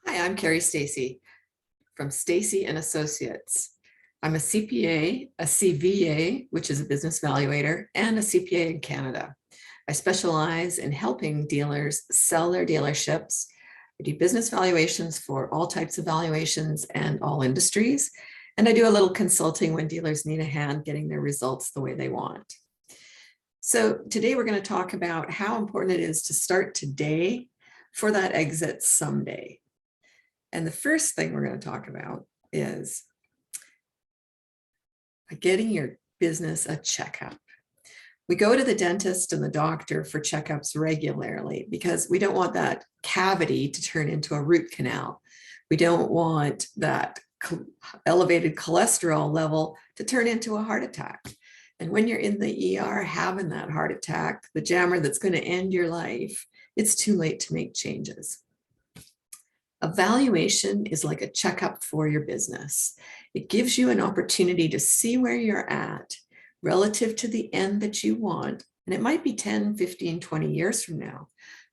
Hi, I'm Carrie Stacy from Stacy and Associates. I'm a CPA, a CVA, which is a business valuator, and a CPA in Canada. I specialize in helping dealers sell their dealerships. I do business valuations for all types of valuations and all industries. And I do a little consulting when dealers need a hand getting their results the way they want. So today we're going to talk about how important it is to start today for that exit someday. And the first thing we're going to talk about is getting your business a checkup. We go to the dentist and the doctor for checkups regularly because we don't want that cavity to turn into a root canal. We don't want that elevated cholesterol level to turn into a heart attack. And when you're in the ER having that heart attack, the jammer that's going to end your life, it's too late to make changes. A valuation is like a checkup for your business. It gives you an opportunity to see where you're at relative to the end that you want. And it might be 10, 15, 20 years from now,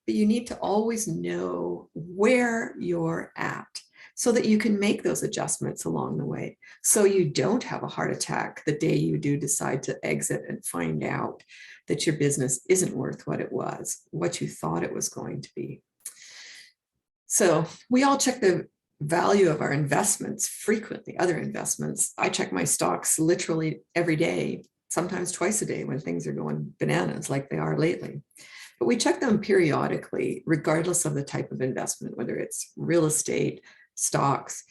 but you need to always know where you're at so that you can make those adjustments along the way. So you don't have a heart attack the day you do decide to exit and find out that your business isn't worth what it was, what you thought it was going to be. So we all check the value of our investments frequently, other investments. I check my stocks literally every day, sometimes twice a day when things are going bananas like they are lately. But we check them periodically, regardless of the type of investment, whether it's real estate, stocks.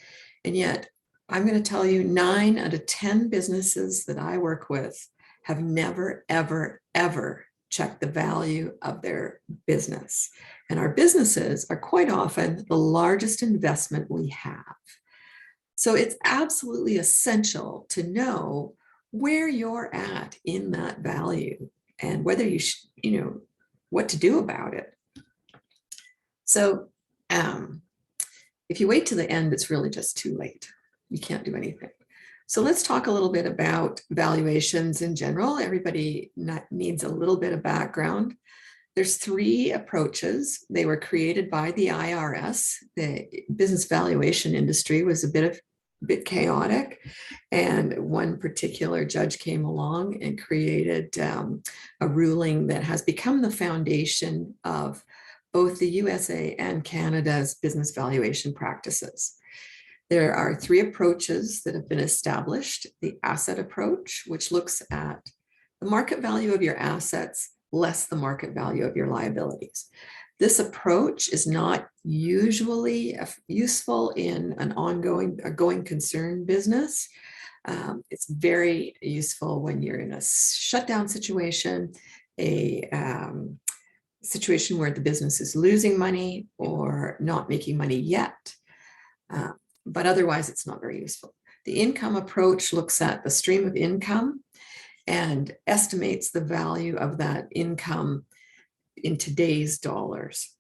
And yet I'm going to tell you 9 out of 10 businesses that I work with have never, ever, ever checked the value of their business. And our businesses are quite often the largest investment we have. So it's absolutely essential to know where you're at in that value and whether you what to do about it. So if you wait to the end, it's really just too late. You can't do anything. So let's talk a little bit about valuations in general. Everybody needs a little bit of background. There's 3 approaches. They were created by the IRS. The business valuation industry was a bit chaotic, and one particular judge came along and created a ruling that has become the foundation of both the USA and Canada's business valuation practices. There are 3 approaches that have been established. The asset approach, which looks at the market value of your assets less the market value of your liabilities. This approach is not usually useful in an going concern business. It's very useful when you're in a shutdown situation, a situation where the business is losing money or not making money yet. But otherwise, it's not very useful. The income approach looks at the stream of income and estimates the value of that income in today's dollars.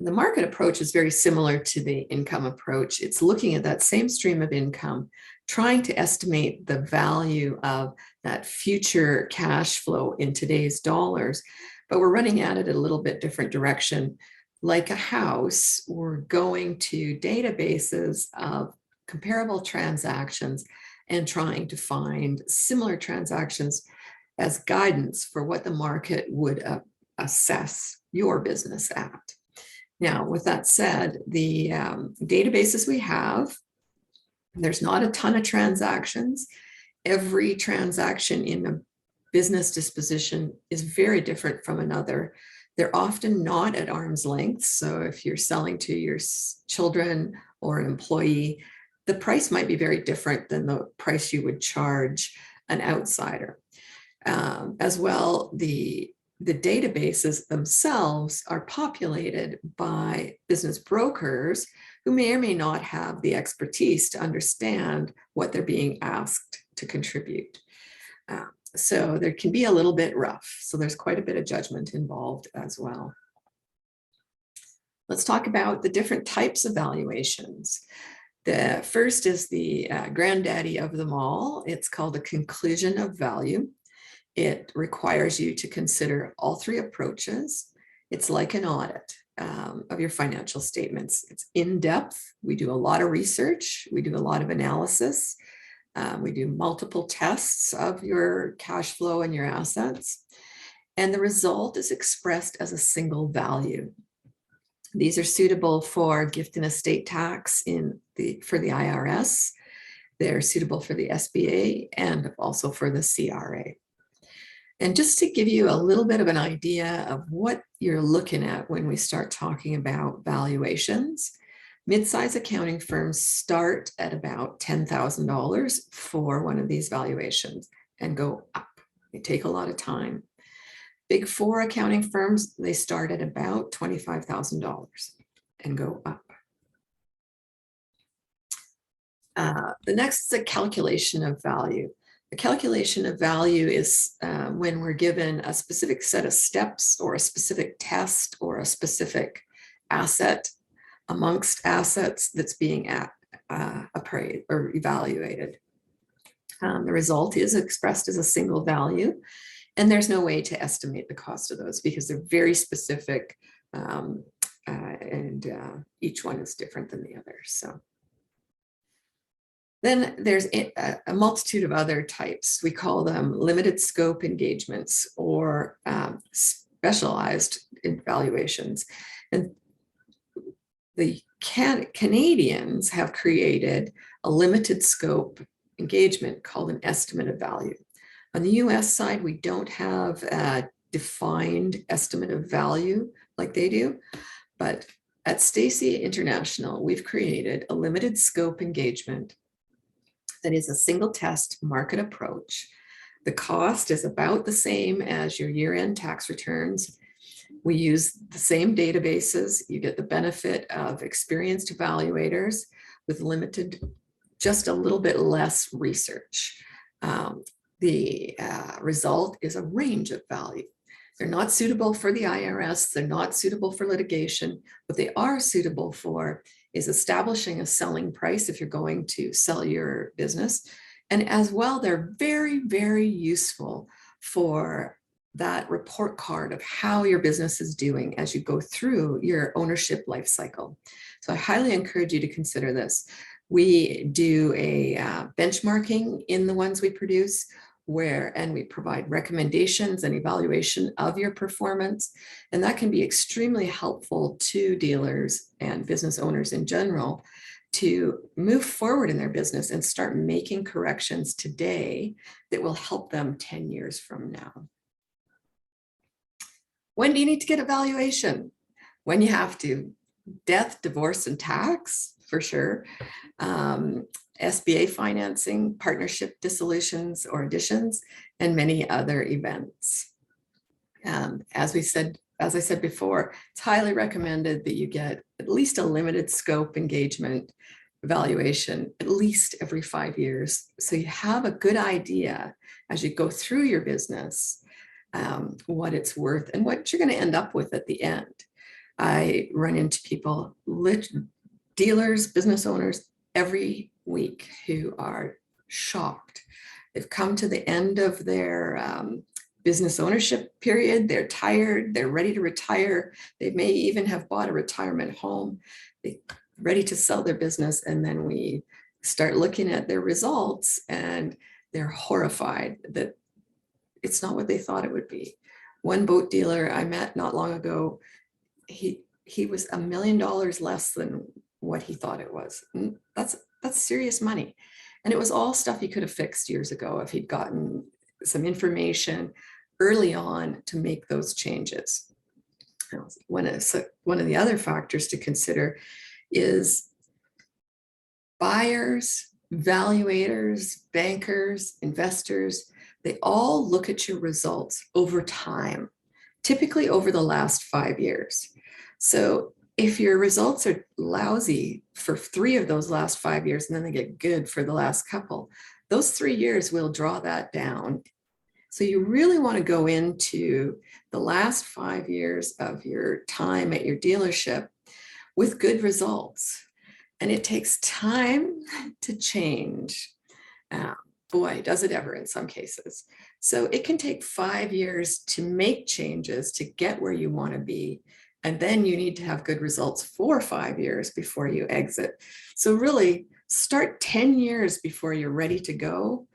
The market approach is very similar to the income approach. It's looking at that same stream of income, trying to estimate the value of that future cash flow in today's dollars, but we're running at it a little bit different direction. Like a house, we're going to databases of comparable transactions and trying to find similar transactions as guidance for what the market would assess your business at. Now, with that said, the databases we have, there's not a ton of transactions. Every transaction in a business disposition is very different from another. They're often not at arm's length. So if you're selling to your children or an employee, the price might be very different than the price you would charge an outsider. As well, the databases themselves are populated by business brokers who may or may not have the expertise to understand what they're being asked to contribute. So there can be a little bit rough. So there's quite a bit of judgment involved as well. Let's talk about the different types of valuations. The first is the granddaddy of them all. It's called a conclusion of value. It requires you to consider all 3 approaches. It's like an audit. of your financial statements. It's in depth. We do a lot of research. We do a lot of analysis. We do multiple tests of your cash flow and your assets. And the result is expressed as a single value. These are suitable for gift and estate tax for the IRS. They're suitable for the SBA and also for the CRA. And just to give you a little bit of an idea of what you're looking at when we start talking about valuations, mid-size accounting firms start at about $10,000 for one of these valuations and go up. They take a lot of time. Big Four accounting firms, they start at about $25,000 and go up. The next is a calculation of value. The calculation of value is when we're given a specific set of steps or a specific test or a specific asset amongst assets that's being appraised or evaluated. The result is expressed as a single value, and there's no way to estimate the cost of those because they're very specific, and each one is different than the other. So then there's a multitude of other types. We call them limited scope engagements or specialized evaluations. And the Canadians have created a limited scope engagement called an estimate of value. On the US side, we don't have a defined estimate of value like they do, but at Stacy International, we've created a limited scope engagement that is a single test market approach. The cost is about the same as your year-end tax returns. We use the same databases. You get the benefit of experienced evaluators with limited, just a little bit less research. The result is a range of value. They're not suitable for the IRS. They're not suitable for litigation. What they are suitable for is establishing a selling price if you're going to sell your business. And as well, they're very, very useful for that report card of how your business is doing as you go through your ownership life cycle. So I highly encourage you to consider this. We do a benchmarking in the ones we produce, and we provide recommendations and evaluation of your performance. And that can be extremely helpful to dealers and business owners in general to move forward in their business and start making corrections today that will help them 10 years from now. When do you need to get a valuation? When you have to. Death, divorce, and tax, for sure. SBA financing, partnership dissolutions or additions, and many other events. As I said before, it's highly recommended that you get at least a limited scope engagement evaluation at least every 5 years. So you have a good idea as you go through your business, what it's worth and what you're going to end up with at the end. I run into people, dealers, business owners every week who are shocked. They've come to the end of their business ownership period. They're tired. They're ready to retire. They may even have bought a retirement home. They're ready to sell their business. And then we start looking at their results and they're horrified that it's not what they thought it would be. One boat dealer I met not long ago, he was $1 million less than what he thought it was. And that's serious money. And it was all stuff he could have fixed years ago if he'd gotten some information early on to make those changes. One of the other factors to consider is buyers, valuators, bankers, investors, they all look at your results over time, typically over the last 5 years. So if your results are lousy for 3 of those last 5 years, and then they get good for the last couple, those 3 years will draw that down. So you really want to go into the last 5 years of your time at your dealership with good results. And it takes time to change. Boy, does it ever in some cases. So it can take 5 years to make changes to get where you want to be. And then you need to have good results for 5 years before you exit. So really start 10 years before you're ready to go,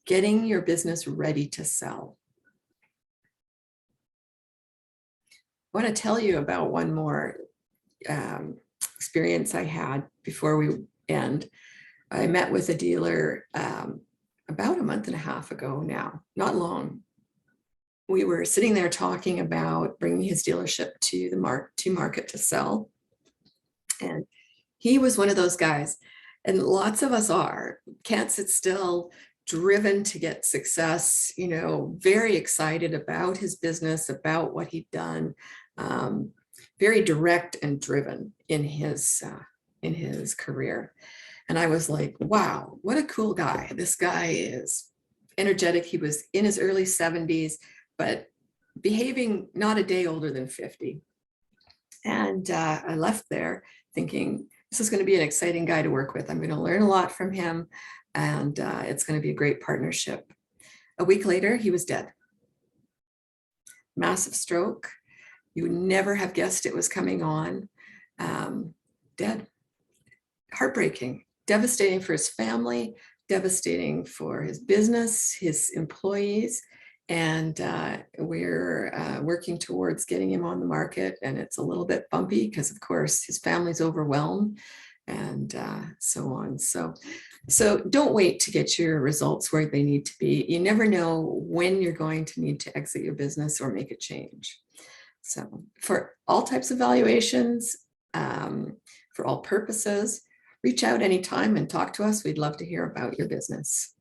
getting your business ready to sell. I want to tell you about one more experience I had before we end. I met with a dealer about a month and a half ago now, not long. We were sitting there talking about bringing his dealership to the market to sell. And he was one of those guys, and lots of us are, can't sit still, driven to get success, you know, very excited about his business, about what he'd done, very direct and driven in his career. And I was like, wow, what a cool guy. This guy is energetic. He was in his early 70s, but behaving not a day older than 50. And I left there thinking, this is going to be an exciting guy to work with. I'm going to learn a lot from him, and it's going to be a great partnership. A week later, he was dead. Massive stroke. You would never have guessed it was coming on. Dead. Heartbreaking, devastating for his family, devastating for his business, his employees. And we're working towards getting him on the market, and it's a little bit bumpy because, of course, his family's overwhelmed and so on. So don't wait to get your results where they need to be. You never know when you're going to need to exit your business or make a change. So for all types of valuations, for all purposes, reach out anytime and talk to us. We'd love to hear about your business.